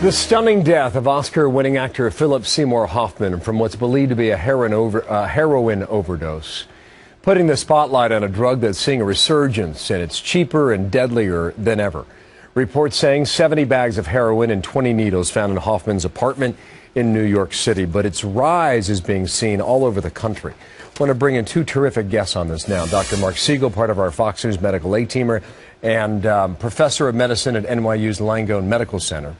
The stunning death of Oscar-winning actor Philip Seymour Hoffman from what's believed to be a heroin overdose, putting the spotlight on a drug that's seeing a resurgence, and it's cheaper and deadlier than ever. Reports saying 70 bags of heroin and 20 needles found in Hoffman's apartment in New York City. But its rise is being seen all over the country. I want to bring in two terrific guests on this now. Dr. Mark Siegel, part of our Fox News medical A-teamer, and professor of medicine at NYU's Langone Medical Center.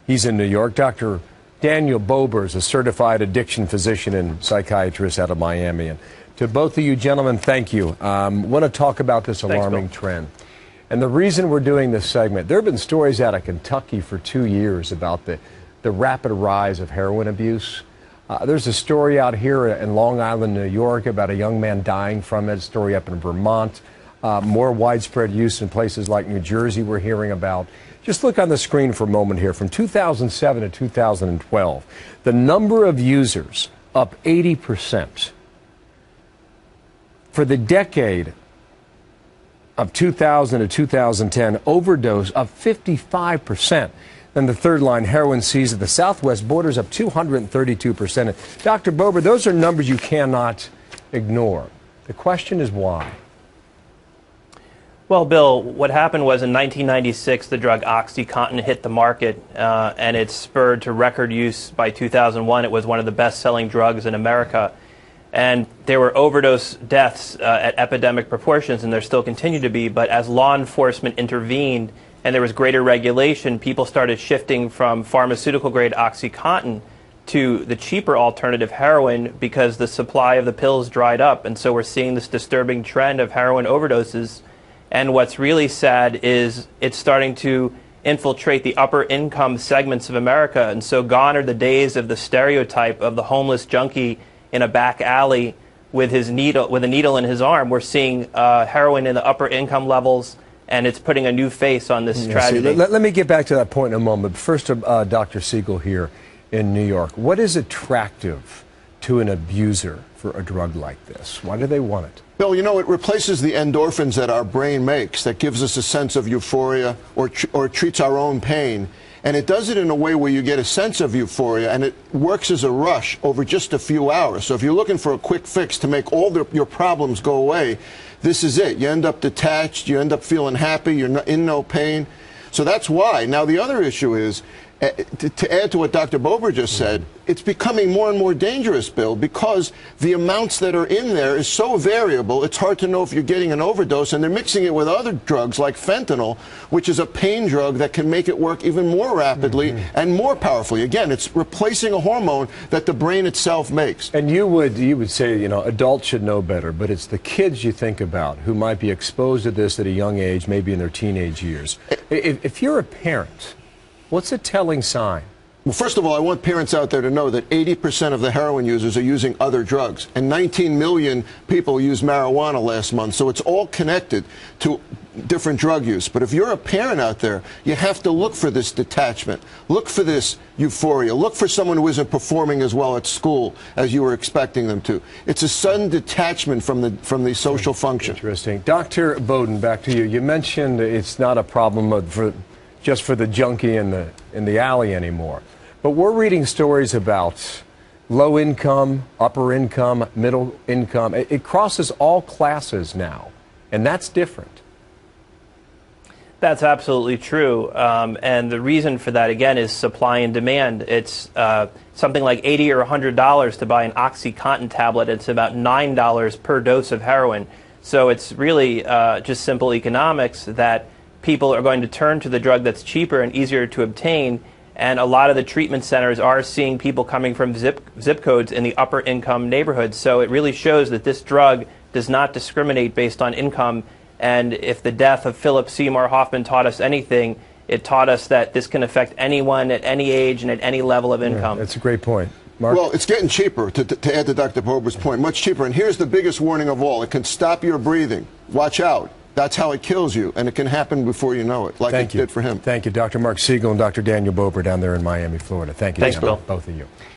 He's in New York. Dr. Daniel Bober is a certified addiction physician and psychiatrist out of Miami. And to both of you gentlemen, thank you. I want to talk about this alarming trend. And the reason we're doing this segment, there have been stories out of Kentucky for 2 years about the rapid rise of heroin abuse. There's a story out here in Long Island, New York, about a young man dying from it, a story up in Vermont. More widespread use in places like New Jersey we're hearing about. Just look on the screen for a moment here. From 2007 to 2012, the number of users up 80%. For the decade of 2000 to 2010, overdose up 55%. Then the third line, heroin seized at the southwest borders up 232%. Dr. Bober, those are numbers you cannot ignore. The question is why? Well, Bill, what happened was in 1996, the drug OxyContin hit the market, and it spurred to record use by 2001. It was one of the best-selling drugs in America. And there were overdose deaths at epidemic proportions, and there still continue to be. But as law enforcement intervened and there was greater regulation, people started shifting from pharmaceutical-grade OxyContin to the cheaper alternative heroin because the supply of the pills dried up. And so we're seeing this disturbing trend of heroin overdoses. And what's really sad is it's starting to infiltrate the upper income segments of America. And so gone are the days of the stereotype of the homeless junkie in a back alley with a needle in his arm. We're seeing heroin in the upper income levels, and it's putting a new face on this tragedy. Let me get back to that point in a moment. First, Dr. Siegel here in New York. What is attractive to an abuser for a drug like this? Why do they want it? Bill, you know, it replaces the endorphins that our brain makes that gives us a sense of euphoria or treats our own pain. And it does it in a way where you get a sense of euphoria, and it works as a rush over just a few hours. So if you're looking for a quick fix to make all your problems go away, this is it. You end up detached, you end up feeling happy, you're in no pain. So that's why. Now, the other issue is, to add to what Dr. Bober just said, it's becoming more and more dangerous, Bill, because the amounts that are in there is so variable, it's hard to know if you're getting an overdose, and they're mixing it with other drugs like fentanyl, which is a pain drug that can make it work even more rapidly and more powerfully. Again, it's replacing a hormone that the brain itself makes. And you would say, you know, adults should know better, but it's the kids you think about who might be exposed to this at a young age, maybe in their teenage years. If you're a parent, what's a telling sign? Well, first of all, I want parents out there to know that 80% of the heroin users are using other drugs, and 19 million people used marijuana last month, so it's all connected to different drug use. But if you're a parent out there, you have to look for this detachment, look for this euphoria, look for someone who isn't performing as well at school as you were expecting them to. It's a sudden detachment from the social function. Interesting. Dr. Bowden, back to you. You mentioned it's not a problem just for the junkie in the alley anymore. But we're reading stories about low income, upper income, middle income. It crosses all classes now, and that's different. That's absolutely true. And the reason for that, again, is supply and demand. It's something like $80 or $100 to buy an OxyContin tablet. It's about $9 per dose of heroin. So it's really just simple economics that people are going to turn to the drug that's cheaper and easier to obtain, and a lot of the treatment centers are seeing people coming from zip codes in the upper income neighborhoods. So it really shows that this drug does not discriminate based on income, and if the death of Philip Seymour Hoffman taught us anything, it taught us that this can affect anyone at any age and at any level of income. Yeah, that's a great point. Mark? Well, it's getting cheaper, to add to Dr. Bober's point, much cheaper. And here's the biggest warning of all. It can stop your breathing. Watch out. That's how it kills you, and it can happen before you know it, like it did for him. Thank you, Dr. Mark Siegel and Dr. Daniel Bober down there in Miami, Florida. Thank you, Thanks, Bill. Both of you.